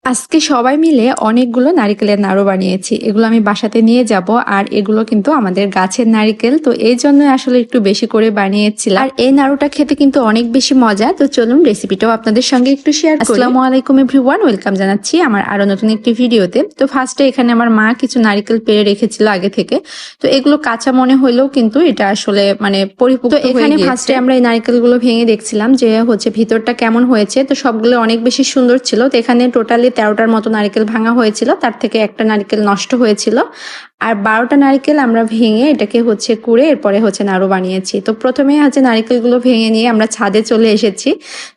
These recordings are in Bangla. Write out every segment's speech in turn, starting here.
আজকে সবাই মিলে অনেকগুলো নারিকেলের নাড়ু বানিয়েছি। এগুলো আমি বাসাতে নিয়ে যাব, আর এগুলো কিন্তু আমাদের গাছের নারিকেল, তো এই জন্য আসলে একটু বেশি করে বানিয়েছিলাম। আর এই নাড়ুটা খেতে কিন্তু অনেক বেশি মজা। তো চলুন রেসিপিটাও আপনাদের সঙ্গে একটু শেয়ার করি। আসসালামু আলাইকুম এভরিওয়ান, ওয়েলকাম জানাচ্ছি আমার আরো নতুন একটি ভিডিওতে। তো ফার্স্টে এখানে আমার মা কিছু নারিকেল পেড়ে রেখেছিল আগে থেকে, তো এগুলো কাঁচা মনে হইলেও কিন্তু এটা আসলে পরিপক্ক হয়ে গিয়েছে। এখানে ফার্স্টে আমরা এই নারিকেলগুলো ভেঙে দেখছিলাম যে ভিতরটা কেমন হয়েছে। তো সবগুলো অনেক বেশি সুন্দর ছিল। তো এখানে টোটালি 13টার মতো নারকেল ভাঙা হয়েছিল, তার থেকে একটা নারকেল নষ্ট হয়েছিল, আর 12টা নারকেল আমরা ভেঙে এটাকে কুড়ে এরপরে নাড়ু বানিয়েছি। তো প্রথমে নারকেলগুলো ভেঙে নিয়ে আমরা ছাদে চলে এসেছি।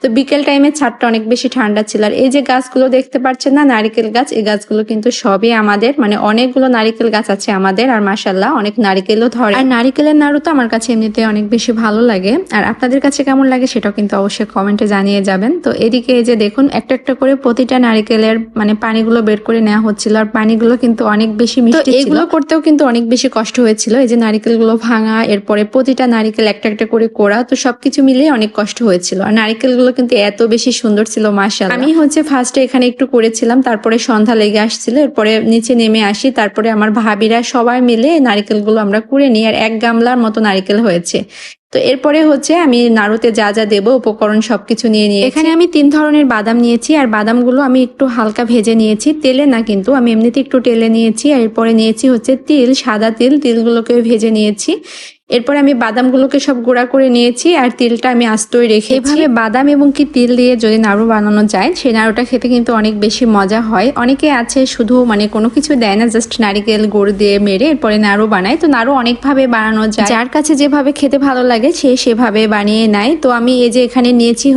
তো বিকেল টাইমে ছাদটা অনেক বেশি ঠান্ডা ছিল। আর এই যে গাছগুলো দেখতে পাচ্ছেন না, নারকেল গাছ, এই গাছগুলো কিন্তু সবই আমাদের, অনেকগুলো নারকেল গাছ আছে আমাদের, আর মাশাআল্লাহ অনেক নারকেলও ধরে। আর নারকেলের নাড়ু তো আমার কাছে এমনিতে অনেক বেশি ভালো লাগে, আর আপনাদের কাছে কেমন লাগে সেটাও কিন্তু অবশ্যই কমেন্টে জানিয়ে যাবেন। তো এদিকে এই যে দেখুন, একটা একটা করে প্রতিটা নারকেলের পানিগুলো বের করে নেওয়া হচ্ছিল, আর পানিগুলো কিন্তু অনেক বেশি মিষ্টি ছিল। এগুলো করতেও কিন্তু অনেক বেশি কষ্ট হয়েছিল। এই যে নারকেলগুলো ভাঙা, এরপরে প্রতিটা নারকেল একটা একটা করে কোড়া, তো সবকিছু মিলিয়ে অনেক কষ্ট হয়েছিল। আর নারকেলগুলো কিন্তু এত বেশি সুন্দর ছিল মাশাআল্লাহ। আমি ফার্স্টে এখানে একটু করেছিলাম, তারপরে সন্ধ্যা লেগে আসছিল, এরপরে নিচে নেমে আসি, তারপরে আমার ভাবিরা সবাই মিলে নারকেলগুলো আমরা কুড়ে নিই, আর 1 গামলার মতো নারকেল হয়েছে। তো এরপরে আমি নাড়ুতে যা যা দেবো উপকরণ সবকিছু নিয়ে নিয়েছি। এখানে আমি 3 ধরনের বাদাম নিয়েছি, আর বাদামগুলো আমি একটু হালকা ভেজে নিয়েছি, তেলে না কিন্তু, আমি এমনিতে একটু তেলে নিয়েছি। আর এরপরে নিয়েছি তিল, সাদা তিল, তিলগুলোকে ভেজে নিয়েছি। এরপরে আমি বাদামগুলোকে সব গুঁড়া করে নিয়েছি, আর তিলটা আমি আস্তই রেখে। এভাবে বাদাম এবং তিল দিয়ে যদি নাড়ু বানানো যায়, সেই নাড়ুটা খেতে কিন্তু অনেক বেশি মজা হয়। অনেকে আছে শুধু কোনো কিছু দেয় না, জাস্ট নারিকেল গুড় দিয়ে মেরে এরপরে নাড়ু বানায়। তো নাড়ু অনেকভাবে বানানো যায়, যার কাছে যেভাবে খেতে ভালো লাগে সে সেভাবে বানিয়ে নেয়। তো আমি এই যে এখানে নিয়েছি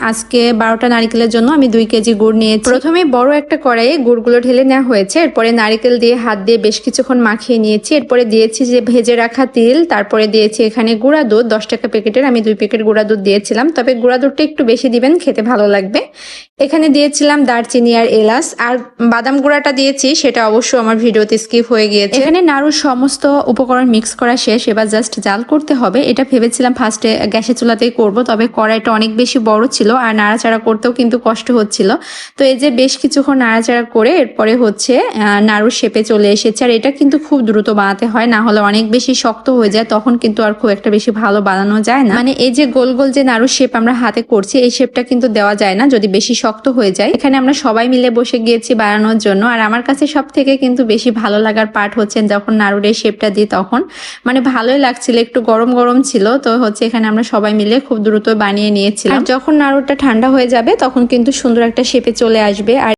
আজকে 12টা নারিকেলের জন্য আমি 2 কেজি গুড় নিয়েছি। প্রথমে বড় একটা কড়াইয়ে গুড়গুলো ঢেলে নেওয়া হয়েছে, এরপরে নারিকেল দিয়ে হাত দিয়ে বেশ কিছুক্ষণ মাখিয়ে নিয়েছি। এরপরে দিয়েছি যে ভেজে রাখা তিল, তারপরে দিয়েছি এখানে গুঁড়া দুধ, 10 টাকা প্যাকেটের আমি 2 প্যাকেট গুঁড়া দুধ দিয়েছিলাম, তবে গুঁড়া দুধটা একটু বেশি দিবেন, খেতে ভালো লাগবে। এখানে দিয়েছিলাম দারচিনি আর এলাচ, আর বাদাম গুঁড়াটা দিয়েছি, সেটা অবশ্য আমার ভিডিওতে স্কিপ হয়ে গিয়েছে। এখানে নাড়ুর সমস্ত উপকরণ মিক্স করা শেষ, এবার জাস্ট জাল করতে হবে। এটা ভেবেছিলাম ফার্স্টে গ্যাসের চুলাতেই করব, তবে কড়াইটা অনেক বেশি বড় ছিল, আর নাড়াচাড়া করতেও কিন্তু কষ্ট হচ্ছিল। তো এই যে বেশ কিছুক্ষণ নাড়াচাড়া করে এরপরে নাড়ুর শেপে চলে এসেছে। আর এটা কিন্তু খুব দ্রুত বানাতে হয়, না হলে অনেক বেশি শক্ত হয়ে যায়, তখন কিন্তু আর খুব একটা বেশি ভালো বানানো যায় না। এই যে গোল গোল যে নাড়ুর শেপ আমরা হাতে করছি, এই শেপটা কিন্তু দেওয়া যায় না যদি বেশি শক্ত হয়ে যায়। এখানে আমরা সবাই মিলে বসে গিয়েছি বানানোর জন্য। আর আমার কাছে সব থেকে কিন্তু বেশি ভালো লাগার পার্ট যখন নাড়ুর এই শেপটা দিই, তখন ভালোই লাগছিল, একটু গরম গরম ছিল। তো এখানে আমরা সবাই মিলে খুব দ্রুত বানিয়ে নিয়েছিলাম। আর যখন নাড়ুটা ঠান্ডা হয়ে যাবে তখন কিন্তু সুন্দর একটা শেপে চলে আসবে। আর